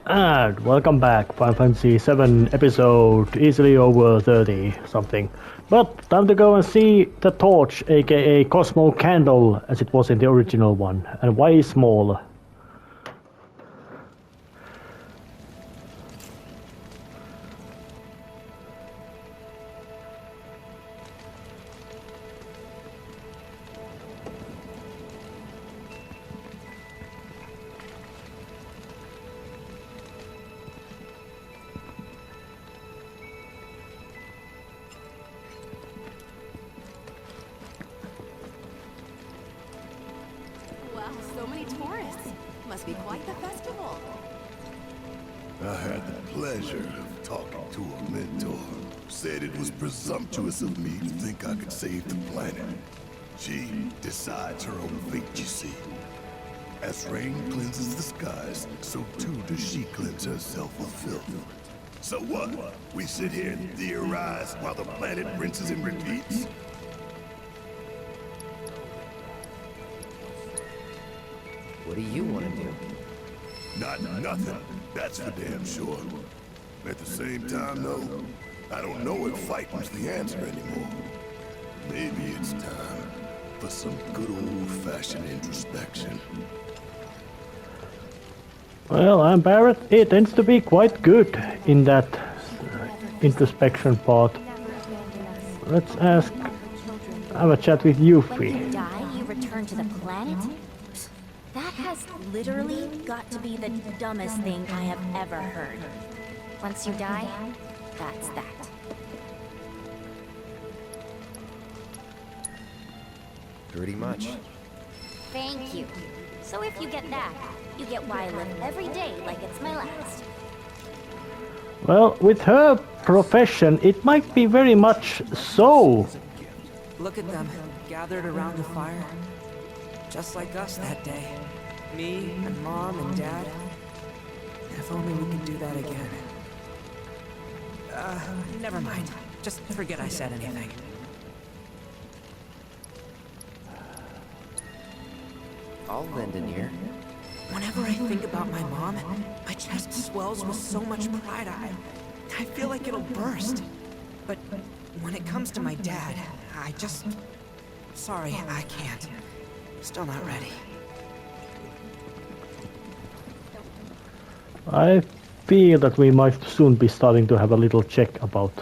And welcome back, Final Fantasy VII episode, easily over 30 something. But time to go and see the torch, aka Cosmo Candle, as it was in the original one, and way smaller. So many tourists. Must be quite the festival. I had the pleasure of talking to a mentor. Said it was presumptuous of me to think I could save the planet. She decides her own fate, you see. As rain cleanses the skies, so too does she cleanse herself of filth. So what? We sit here and theorize while the planet rinses and repeats? What do you want to do? Not nothing, that's for damn sure. At the same time, though, I don't know if fighting's the answer anymore. Maybe it's time for some good old-fashioned introspection. Well, I'm Barrett. It tends to be quite good in that introspection part. Let's have a chat with Yuffie. When you die, you return to the planet? That has literally got to be the dumbest thing I have ever heard. Once you die, that's that. Pretty much. Thank you. So if you get that, you get why I live every day like it's my last. Well, with her profession, it might be very much so. Look at them, gathered around the fire. Just like us that day. Me and Mom and Dad. If only we could do that again. Never mind. Just forget I said anything. I'll lend an ear. Whenever I think about my mom, my chest swells with so much pride. I feel like it'll burst. But when it comes to my dad, I just... Sorry, I can't. Still not ready. I feel that we might soon be starting to have a little check about.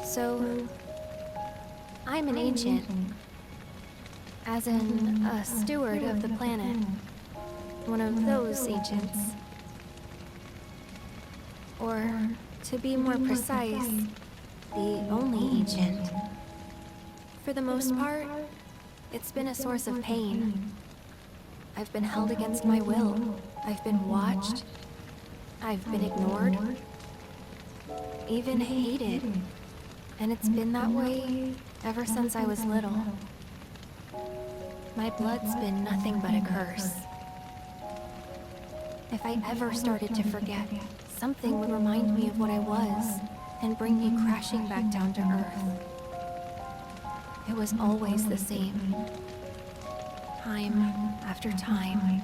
So, I'm an ancient, as in a steward of the planet, one of those ancients. Or, to be more precise, the only ancient. For the most part, it's been a source of pain. I've been held against my will. I've been watched. I've been ignored. Even hated. And it's been that way ever since I was little. My blood's been nothing but a curse. If I ever started to forget, something would remind me of what I was and bring me crashing back down to Earth. It was always the same. Time after time.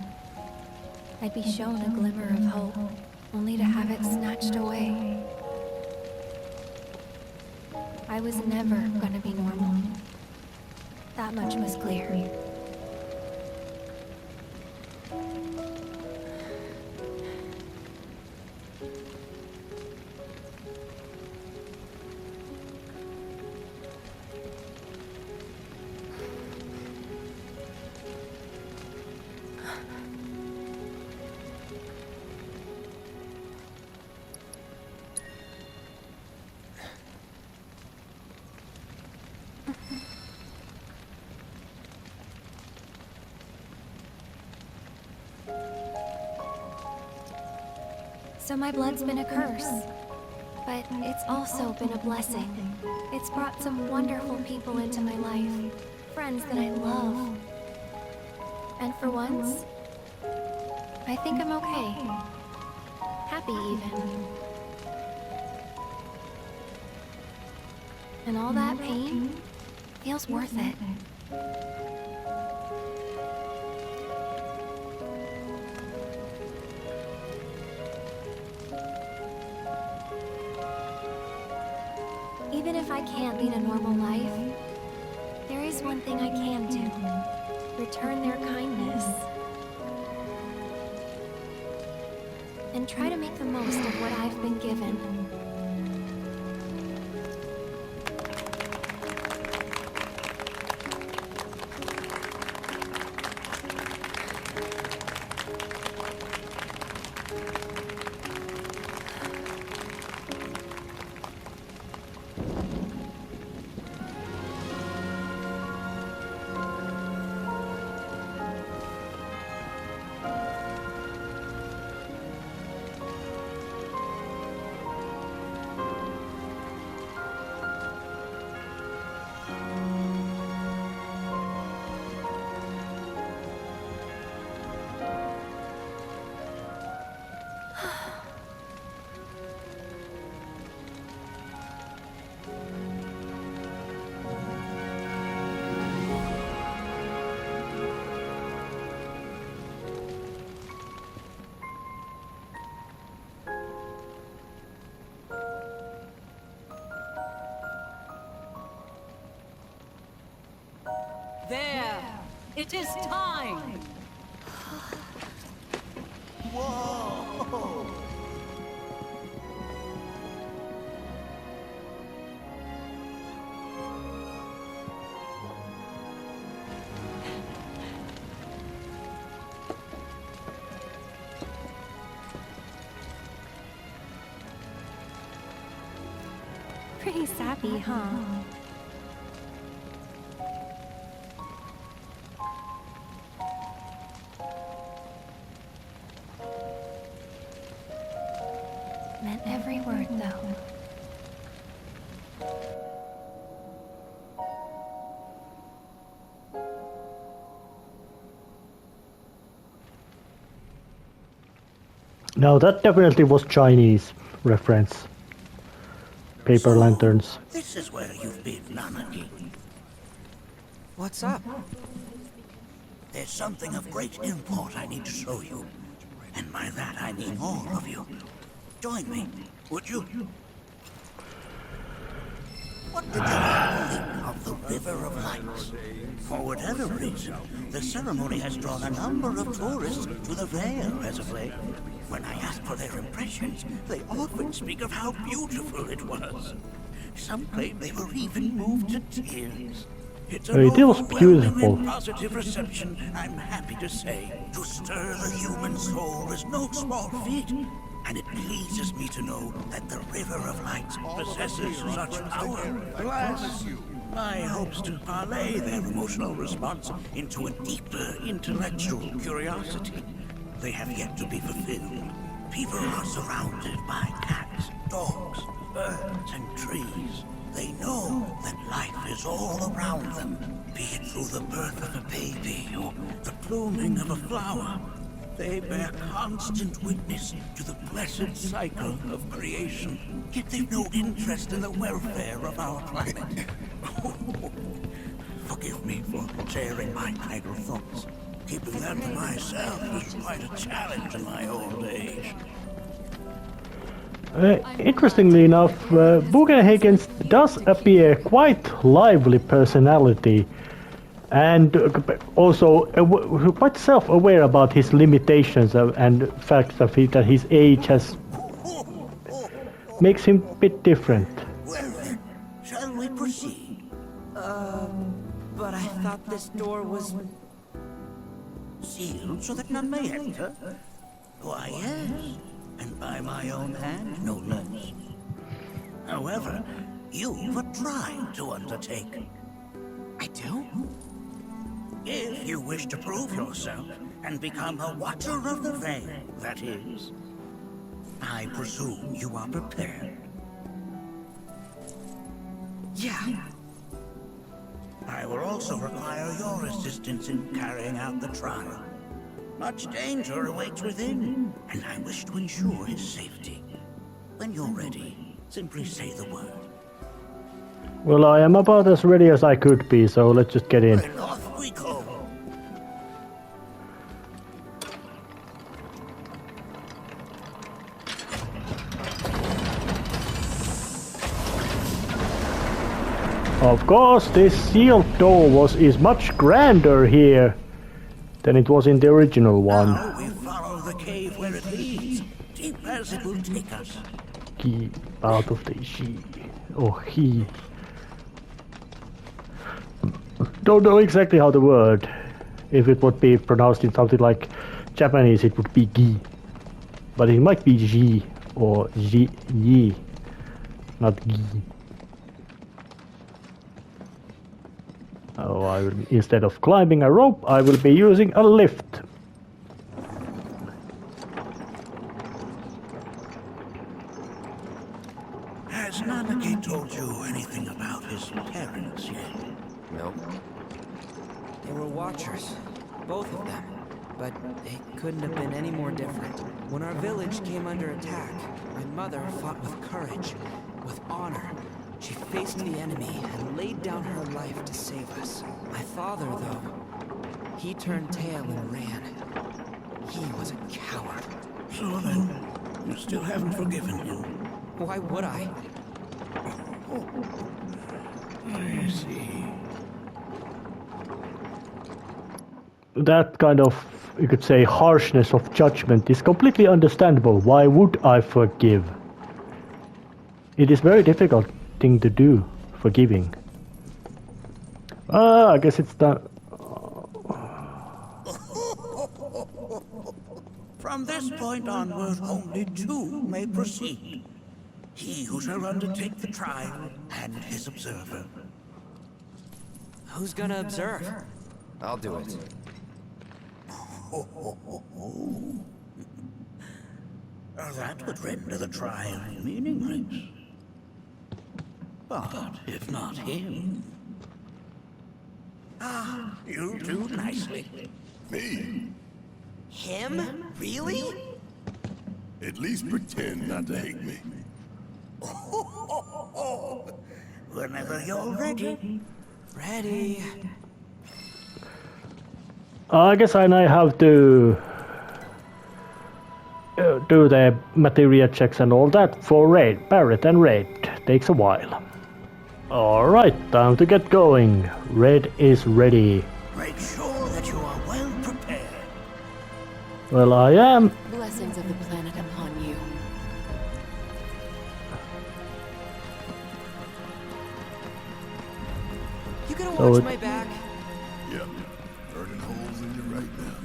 I'd be shown a glimmer of hope, only to have it snatched away. I was never gonna be normal. That much was clear. So my blood's been a curse. But it's also been a blessing. It's brought some wonderful people into my life. Friends that I love. And for once, I think I'm okay. Happy even. And all that pain feels worth it. Even if I can't lead a normal life, there is one thing I can do. Return their kindness. And try to make the most of what I've been given. There! It is time! Whoa! Pretty sappy, huh? Meant every word, though. Now that definitely was Chinese reference. Paper lanterns. This is where you've been, Nanaki. What's up? There's something of great import I need to show you. And by that I mean all of you. Join me, would you? What did you think of the River of Lights? For whatever reason, the ceremony has drawn a number of tourists to the Vale as of late. When I ask for their impressions, they often speak of how beautiful it was. Some claim they were even moved to tears. It's an It was overwhelming beautiful. and positive reception, I'm happy to say. To stir the human soul is no small feat, and it pleases me to know that the River of Lights possesses such power. Bless you. My hopes to parlay their emotional response into a deeper intellectual curiosity. They have yet to be fulfilled. People are surrounded by cats, dogs, birds, and trees. They know that life is all around them, be it through the birth of a baby or the blooming of a flower. They bear constant witness to the blessed cycle of creation, yet they've no interest in the welfare of our planet. Forgive me for sharing my idle thoughts. Keeping them to myself is quite a challenge in my old age. Interestingly enough, Bugenhagen does appear quite lively personality, and also quite self-aware about his limitations and fact that his age has makes him a bit different. Well then, shall we proceed? But I thought this door was... Sealed so that none may enter? Why, yes. And by my own hand, no less. However, you've a trial to undertake. I do? If you wish to prove yourself and become a Watcher of the Veil, that is. I presume you are prepared. Yeah. I will also require your assistance in carrying out the trial. Much danger awaits within, and I wish to ensure his safety. When you're ready, simply say the word. Well, I am about as ready as I could be, so let's just get in. And off we go. Of course, this sealed door is much grander here than it was in the original one. Now we follow the cave where it leads, deep as it will take us. Keep out of the she. Or he. Don't know exactly how the word. If it would be pronounced in something like Japanese, it would be gi. But it might be ji or yi, not gi. Oh, instead of climbing a rope, I will be using a lift. Has Nanaki told you anything about his parents yet? No. They were watchers, both of them. But they couldn't have been any more different. When our village came under attack, my mother fought with courage, with honor. She faced the enemy and laid down her life to save us. My father, though, he turned tail and ran. He was a coward. So then, you still haven't forgiven him. Why would I? I see. That kind of, you could say, harshness of judgment is completely understandable. Why would I forgive? It is very difficult thing to do, forgiving. I guess it's done. From this point onward, only two may proceed. He who shall undertake the trial and his observer. Who's gonna observe? I'll do it. That would render the trial meaningless. But if not him... Ah, you do nicely. Me? Him? Really? At least pretend not to hate me. Whenever you're ready. Ready. I guess I now have to do the material checks and all that for raid. Barret and raid takes a while. Alright, time to get going. Red is ready. Make sure that you are well prepared. Well, I am. Blessings of the planet upon you. You gonna So watch it- my back? Yep. Burning holes in you right now.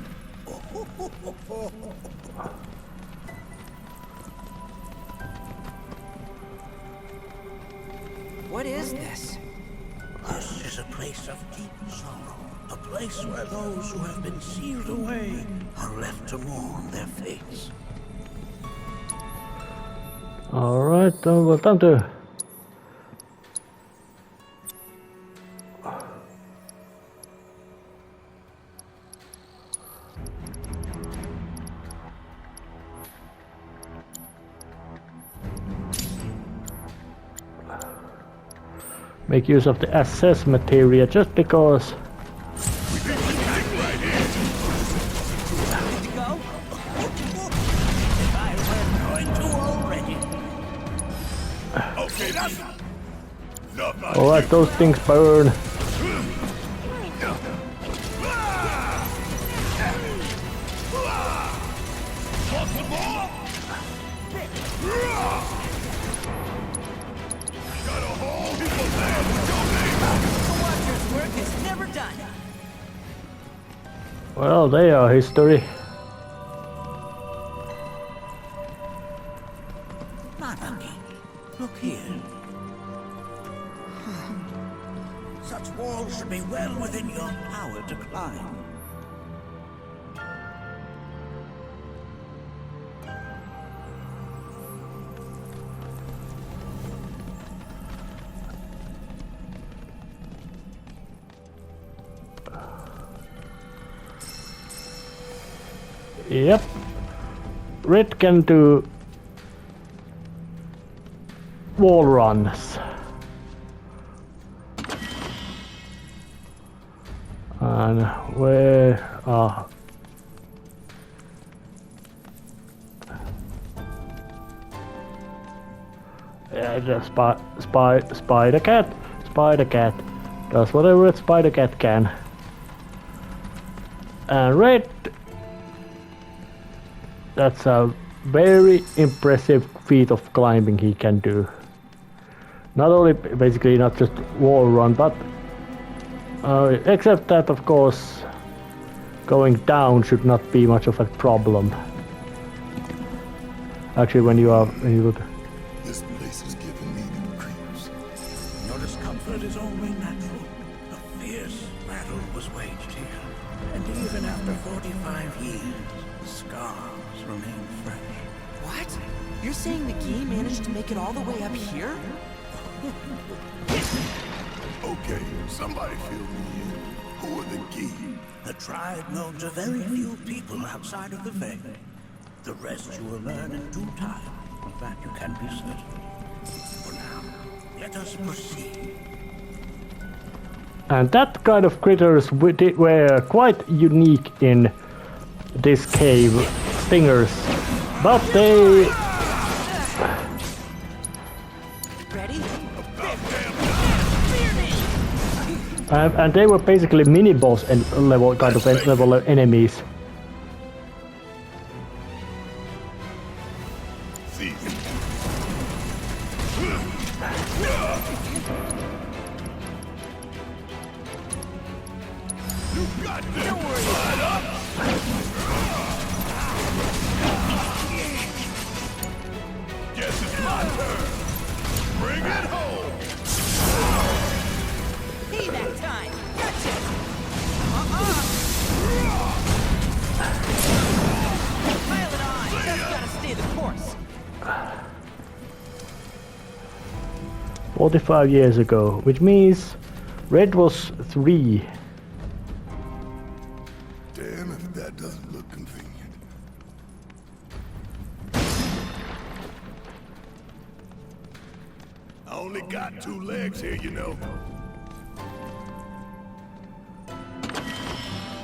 What is this? This is a place of deep sorrow. A place where those who have been sealed away are left to mourn their fates. Alright, well, time to. Make use of the assess material just because. Ready to go? If I weren't going to already. Okay, that's enough. Alright, those things burn. The Watcher's work is never done. Well, they are history. Nanaki, look here. Such walls should be well within your power to climb. Yep. Red can do wall runs. And where are... Yeah, the spider cat. Spider cat does whatever a spider cat can. And red, that's a very impressive feat of climbing he can do. Not only basically not just wall run, but except that of course going down should not be much of a problem. Actually, when you look. This place is giving me the creeps. Your discomfort is only natural. A fierce battle was waged here. And even after 45 years, the scars remain fresh. What? You're saying the Gi managed to make it all the way up here? Okay, somebody fill me in. Who are the Gi? A tribe known to very few people outside of the Veil. The rest you will learn in due time. Of that you can be certain. For now, let us proceed. And that kind of critters were quite unique in this cave, stingers. But they... Ready? And they were basically mini-boss level kind of level enemies. Guess it's my turn. Bring it home. Payback time! Gotcha! Pile it on! Just gotta stay the course. 45 years ago, which means Red was 3. Damn if that doesn't look convenient. I only got 2 legs here, you know.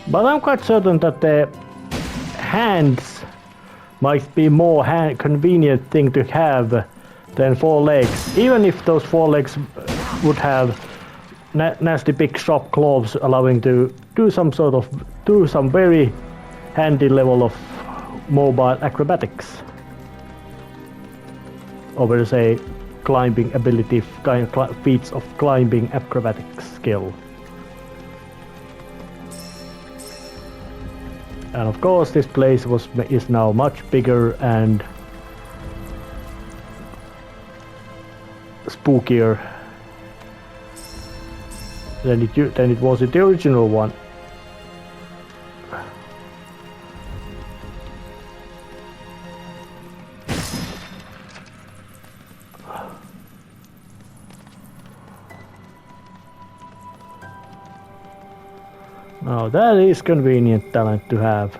But I'm quite certain that the hands might be more convenient thing to have than 4 legs. Even if those 4 legs would have nasty big sharp claws allowing to do some very handy level of mobile acrobatics. Over say climbing ability, feats of climbing acrobatics skill. And of course this place is now much bigger and spookier than it was in the original one. Now that is convenient talent to have.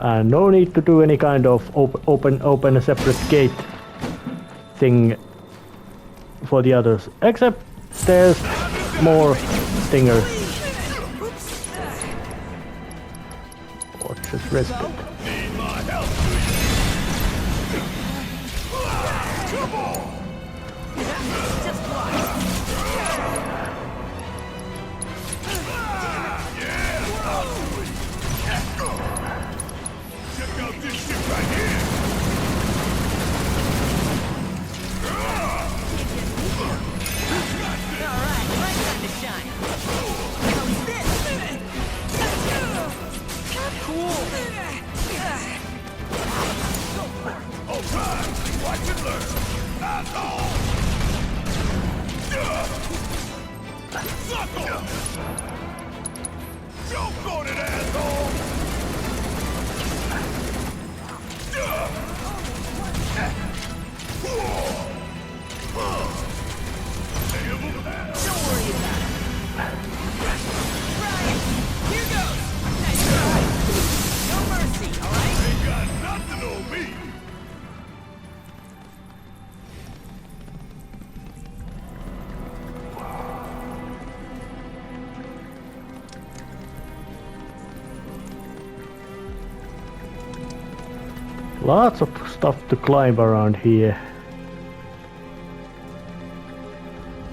And no need to do any kind of open a separate gate thing for the others. Except there's more stingers. Or just risk it. Need my help, do you? Come on! Just watch. Check out this shit right here! Alright, my time to shine. How's this? Cool. Alright, watch and learn! Asshole! Sucker! Choke on it, asshole! Don't worry about it. Lots of stuff to climb around here.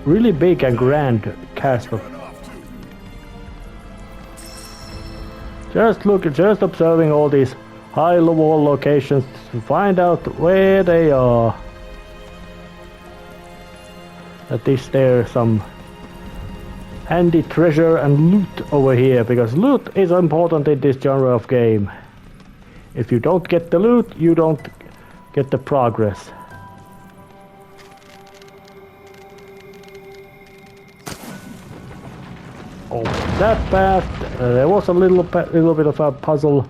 Really big and grand castle. Just observing all these high wall locations to find out where they are. At least there's some handy treasure and loot over here, because loot is important in this genre of game. If you don't get the loot, you don't get the progress. Oh, that path, there was a little bit of a puzzle,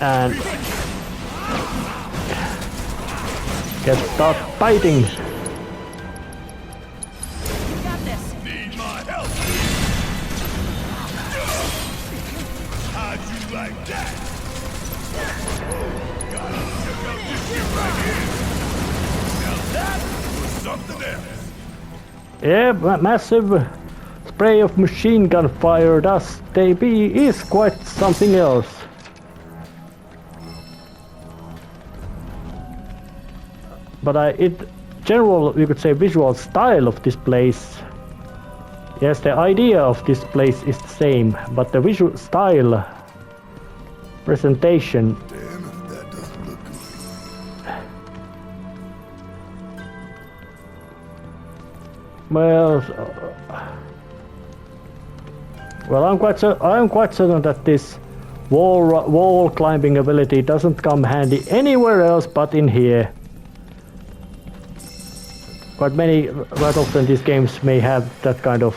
and get start fighting. Need my help. How'd you like that? Gotta check out this shit right here. Now that was something else. Yeah, massive spray of machine gun fire does is quite something else. But general, you could say, visual style of this place. Yes, the idea of this place is the same, but the visual style, presentation. Damn if that doesn't look good. Well, I'm quite certain that this wall climbing ability doesn't come handy anywhere else but in here. Quite often these games may have that kind of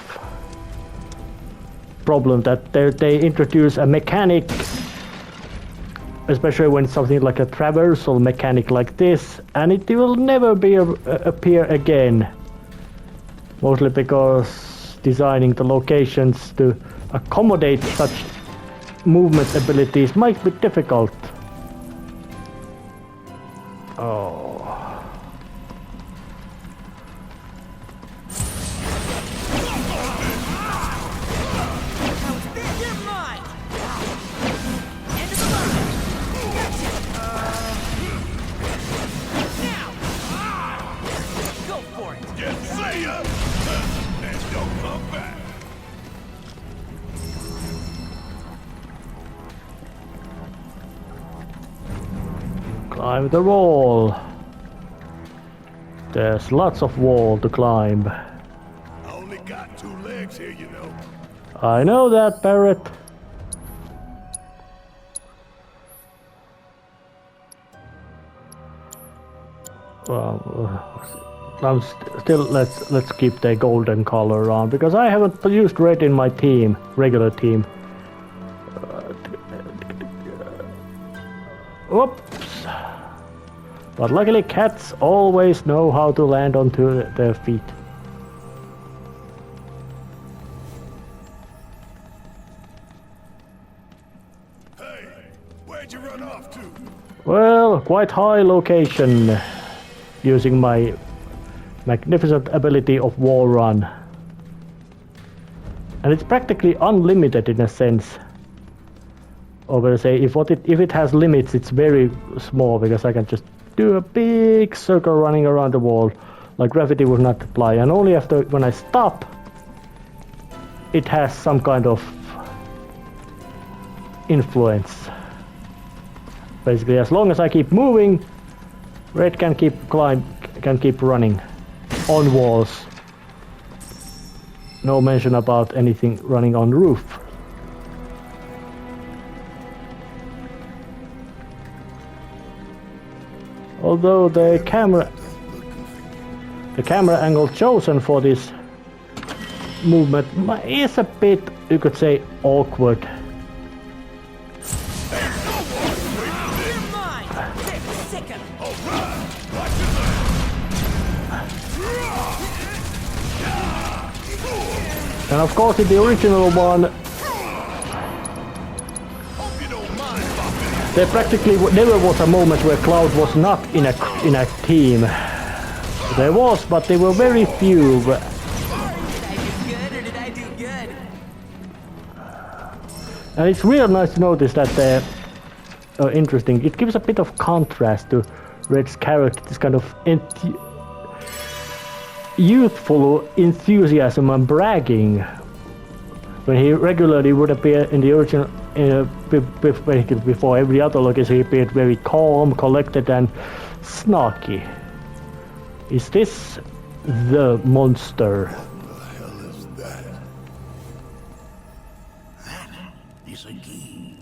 problem, that they introduce a mechanic, especially when it's something like a traversal mechanic like this, and it will never appear again. Mostly because designing the locations to accommodate such movement abilities might be difficult. Oh. Climb the wall. There's lots of wall to climb. I only got 2 legs here, you know. I know that, Barrett. Well, I'm still let's keep the golden color on, because I haven't used red in my team, regular team. Oops. But luckily cats always know how to land onto their feet. Hey, where'd you run off to? Well, quite high location, using my magnificent ability of wall run. And it's practically unlimited in a sense. Or gonna say, if it has limits, it's very small, because I can just do a big circle running around the wall, like gravity would not apply, and only after when I stop, it has some kind of influence. Basically, as long as I keep moving, red can keep running on walls. No mention about anything running on roof. Although the camera angle chosen for this movement is a bit, you could say, awkward. And of course in the original one, there practically never was a moment where Cloud was not in a team. There was, but they were very few. Did I do good or did I do good? And it's real nice to notice that interesting. It gives a bit of contrast to Red's character, this kind of youthful enthusiasm and bragging, when he regularly would appear in the original, before every other location, he appeared very calm, collected, and snarky. Is this the monster? What the hell is that? That is a key.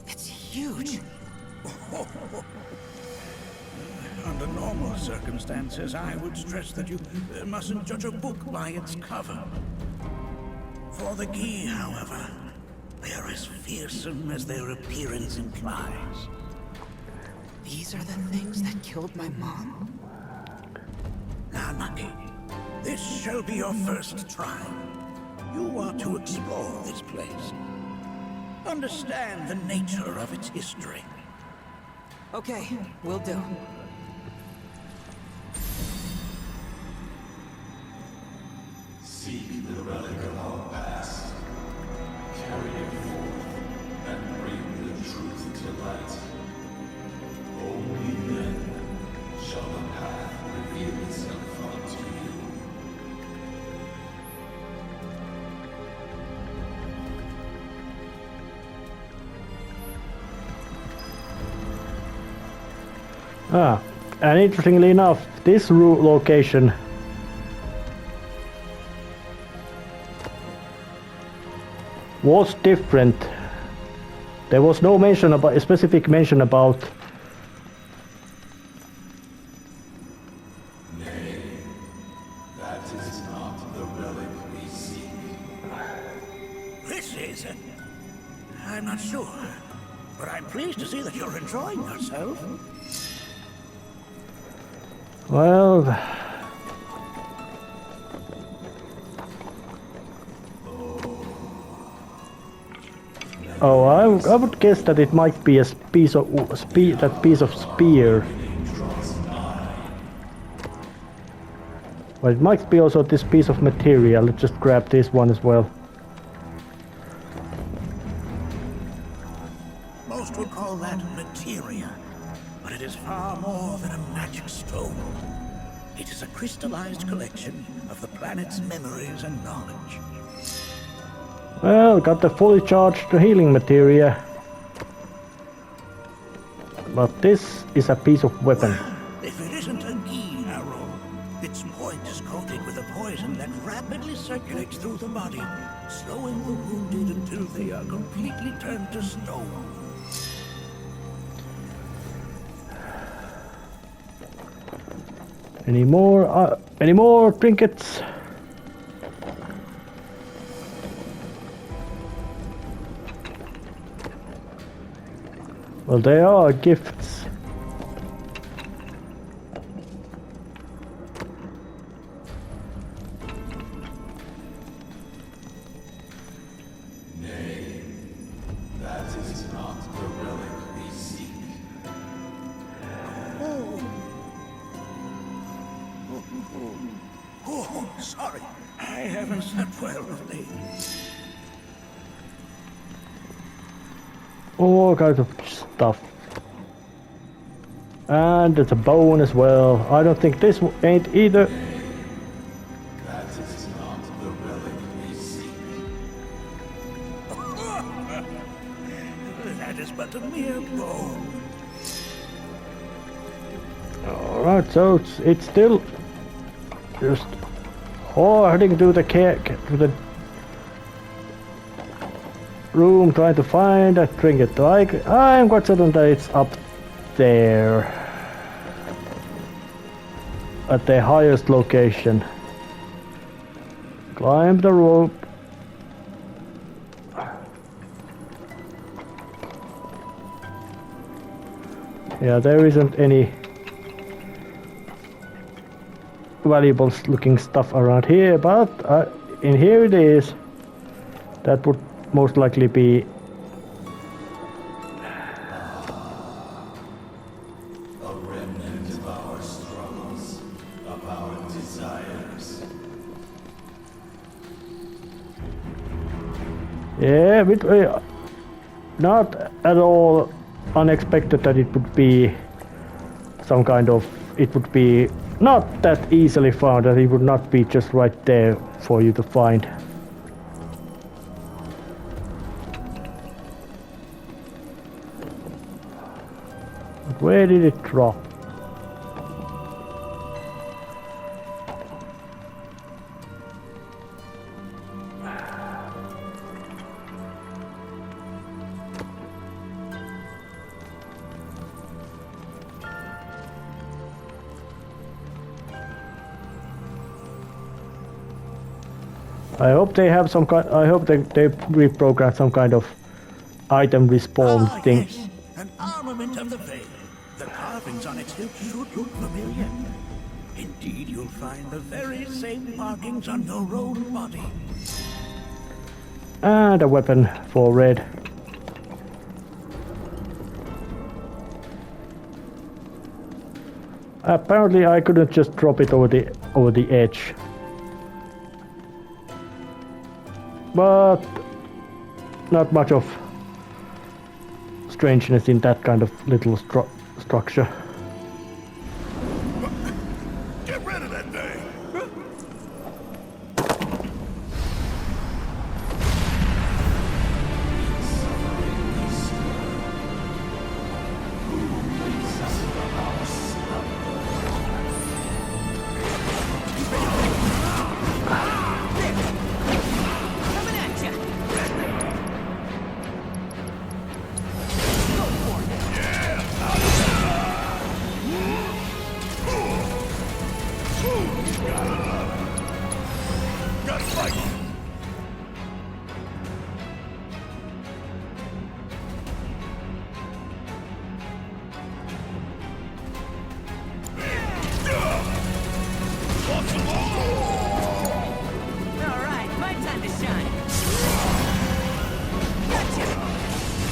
It's huge. Under normal circumstances, I would stress that you mustn't judge a book by its cover. For the key, however, they are as fearsome as their appearance implies. These are the things that killed my mom? Now, Nucky, this shall be your first trial. You are to explore this place. Understand the nature of its history. Okay, will do. Seek the relic of our past. Carry it forth and bring the truth to light. Only then shall the path reveal itself unto you. And interestingly enough, this location was different. There was no mention about a specific mention about. Nay, that is not the relic we seek. This is... I'm not sure, but I'm pleased to see that you're enjoying yourself. Well, I would guess that it might be a piece of spear. But it might be also this piece of material. Let's just grab this one as well. Most would call that materia, but it is far more than a magic stone. It is a crystallized collection of the planet's memories and knowledge. Well, got the fully charged healing materia. But this is a piece of weapon. If it isn't a key arrow, its point is coated with a poison that rapidly circulates through the body, slowing the wounded until they are completely turned to stone. Any more trinkets? Well, they are gifts. Nay, that is not the relic we seek. Oh, sorry. I haven't slept well of late. All kinds of stuff. And it's a bone as well. I don't think this ain't either. That is not the relic we seek. That is but a mere bone. Alright, so it's still just heading to the room, trying to find a trinket. I'm quite certain that it's up there at the highest location. Climb the rope. Yeah, there isn't any valuable looking stuff around here, but in here it is. That would most likely be A remnant of our struggles, of our desires. yeah, not at all unexpected that it would be some kind of, it would be not that easily found, that it would not be just right there for you to find. But where did it drop? I hope they have some kind. I hope they reprogram some kind of item respawn thing. Yes, an armament of the veil. The carvings on its hilt should look familiar. Indeed, you'll find the very same markings on your own body. And a weapon for red. Apparently, I couldn't just drop it over the edge. But not much of strangeness in that kind of little structure. Get rid of that thing!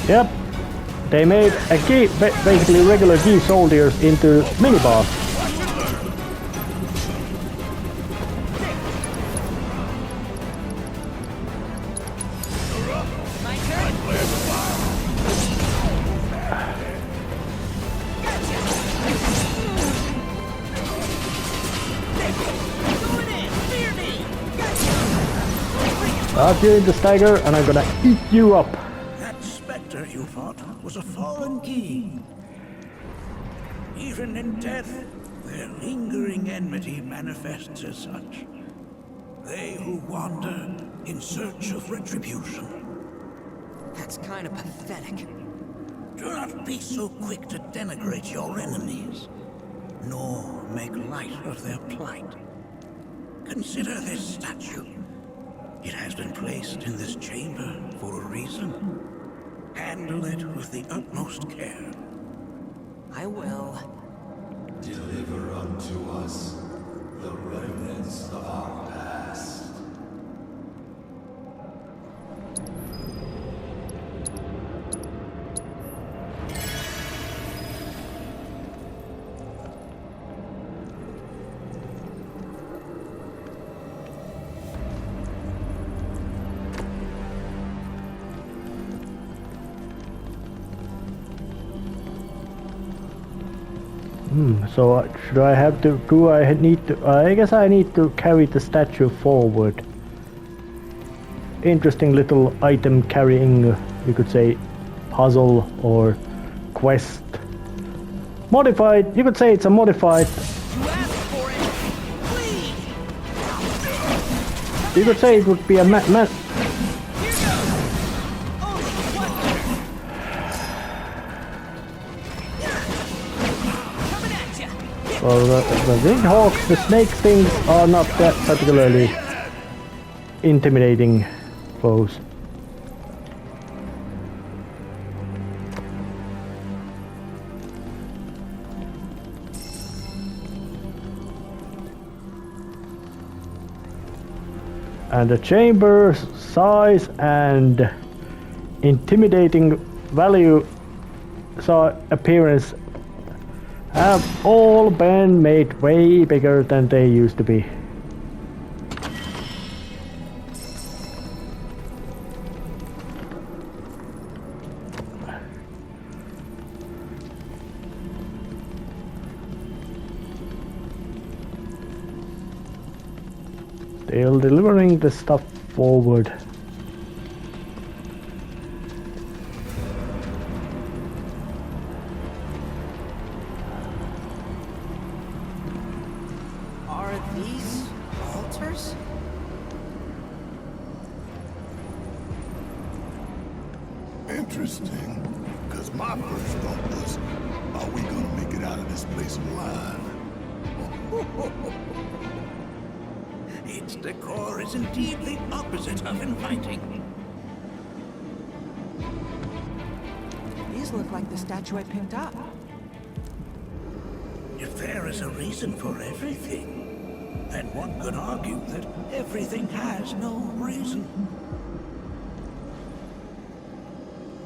Yep, they made a key, basically regular key soldiers into mini-boss. Got you in the stagger, and I'm gonna eat you up. That specter you fought was a fallen king. Even in death, their lingering enmity manifests as such. They who wander in search of retribution. That's kind of pathetic. Do not be so quick to denigrate your enemies, nor make light of their plight. Consider this statue. It has been placed in this chamber for a reason. Handle it with the utmost care. I will. Deliver unto us the remnants of our past. So should I have to, I guess I need to carry the statue forward. Interesting little item carrying, you could say, puzzle or quest. Modified, you could say it's a modified. You could say it would be a well, the big hawks, the snake things are not that particularly intimidating foes. And the chamber size and intimidating value, appearance have all been made way bigger than they used to be. Still delivering the stuff forward. Are these altars? Interesting. Because my first thought was, are we gonna make it out of this place alive? Its decor is indeed the opposite of inviting. These look like the statue I picked up. If there is a reason for everything, then one could argue that everything has no reason.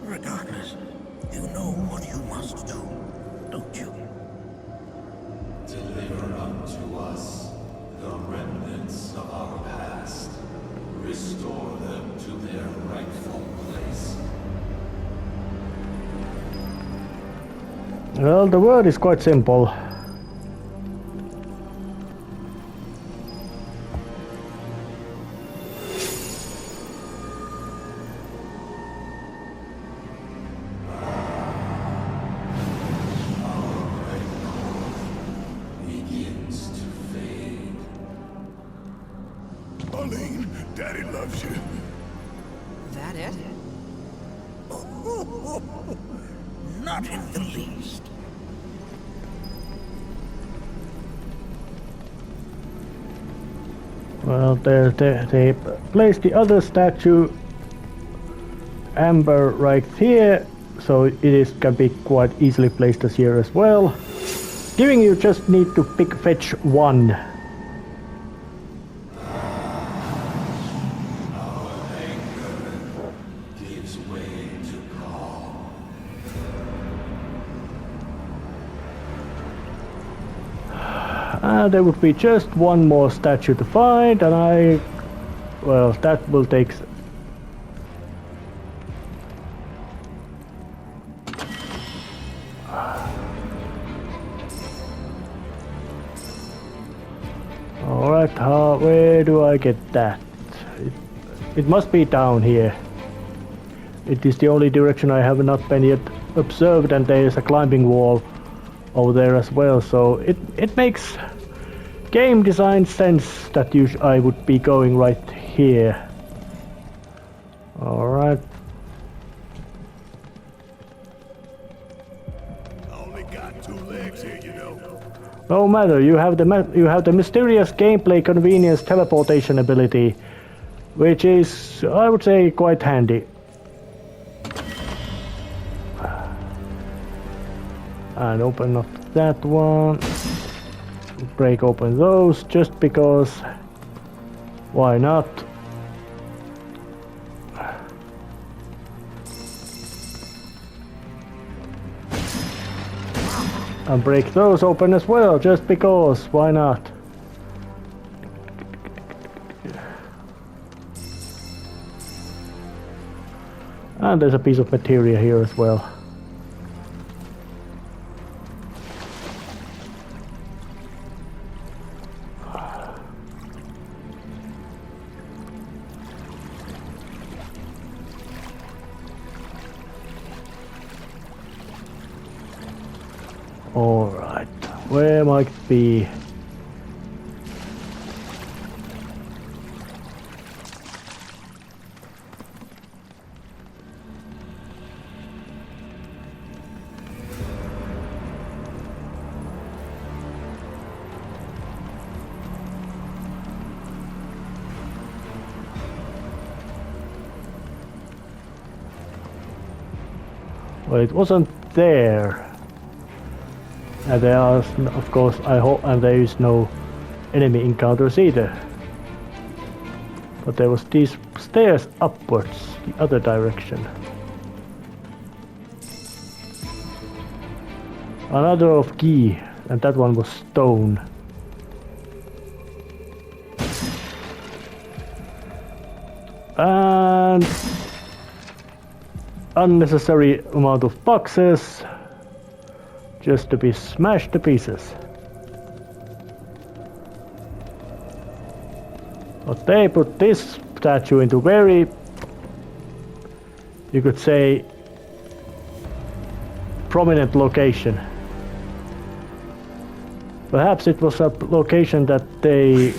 Regardless, you know what you must do, don't you? Deliver unto us the remnants of our past. Restore them to their rightful place. Well, the word is quite simple. Begins to fade. Arlene, Daddy loves you. That it? Not in the least. Well, they placed the other statue, Amber, right here, so it can be quite easily placed as here as well. Giving you just need to fetch one. Gives way to calm. There would be just one more statue to find, and well, that will take. Alright, where do I get that? It must be down here. It is the only direction I have not been yet observed, and there is a climbing wall over there as well, so it makes game design sense that I would be going right here. Alright. I only got 2 legs here, you know. No matter, you have the mysterious gameplay convenience teleportation ability, which is, I would say, quite handy. And open up that one. Break open those just because. Why not? And break those open as well, just because. Why not? And there's a piece of materia here as well. Alright, where might it be? Well, it wasn't there. And there are, of course, I hope, and there is no enemy encounters either. But there was these stairs upwards, the other direction. Another of key, and that one was stone. And unnecessary amount of boxes. Just to be smashed to pieces. But they put this statue into very, you could say, prominent location. Perhaps it was a location that they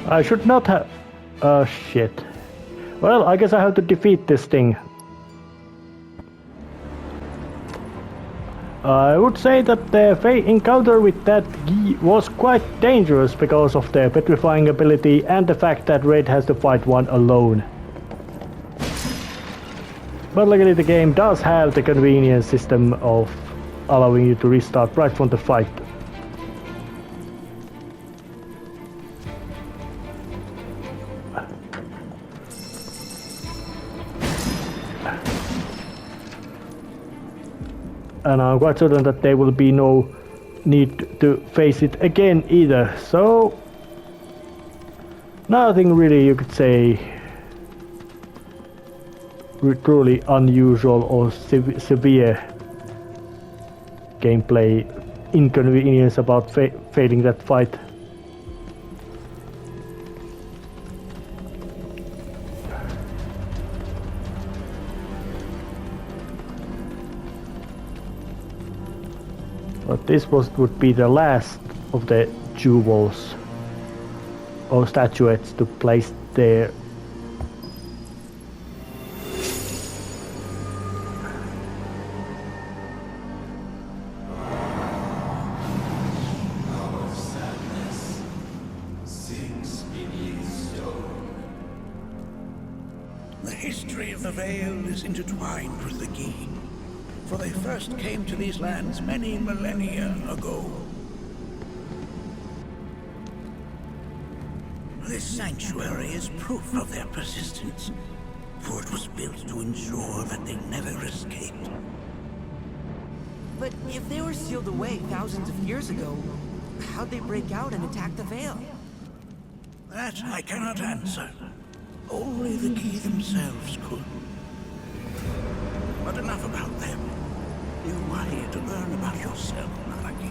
I should not have... Oh shit. Well, I guess I have to defeat this thing. I would say that the encounter with that Gi was quite dangerous because of the petrifying ability and the fact that Raid has to fight one alone. But luckily the game does have the convenience system of allowing you to restart right from the fight. And I'm quite certain that there will be no need to face it again either. So nothing really, you could say, truly unusual or severe gameplay inconvenience about failing that fight. But this would be the last of the jewels or statuettes to place there. Our sadness sinks beneath stone. The history of the Veil is intertwined with the Gi, for they first came to these lands many millennia ago. This sanctuary is proof of their persistence, for it was built to ensure that they never escaped. But if they were sealed away thousands of years ago, how'd they break out and attack the Veil? That I cannot answer. Only the Gi themselves could. But enough about them. You are here to learn about yourself, Naraki.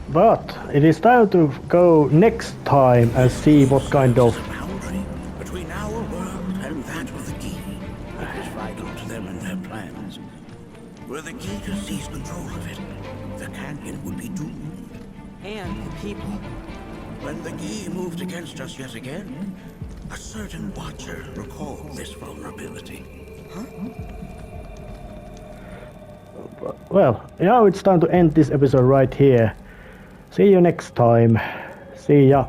But it is time to go next time and see what kind of... There's a boundary between our world and that of the Gi. It is vital to them and their plans. Were the Gi to seize control of it, the canyon would be doomed. And the people. When the Gi moved against us yet again, a certain watcher recalled this vulnerability. Huh? Well, now it's time to end this episode right here. See you next time. See ya.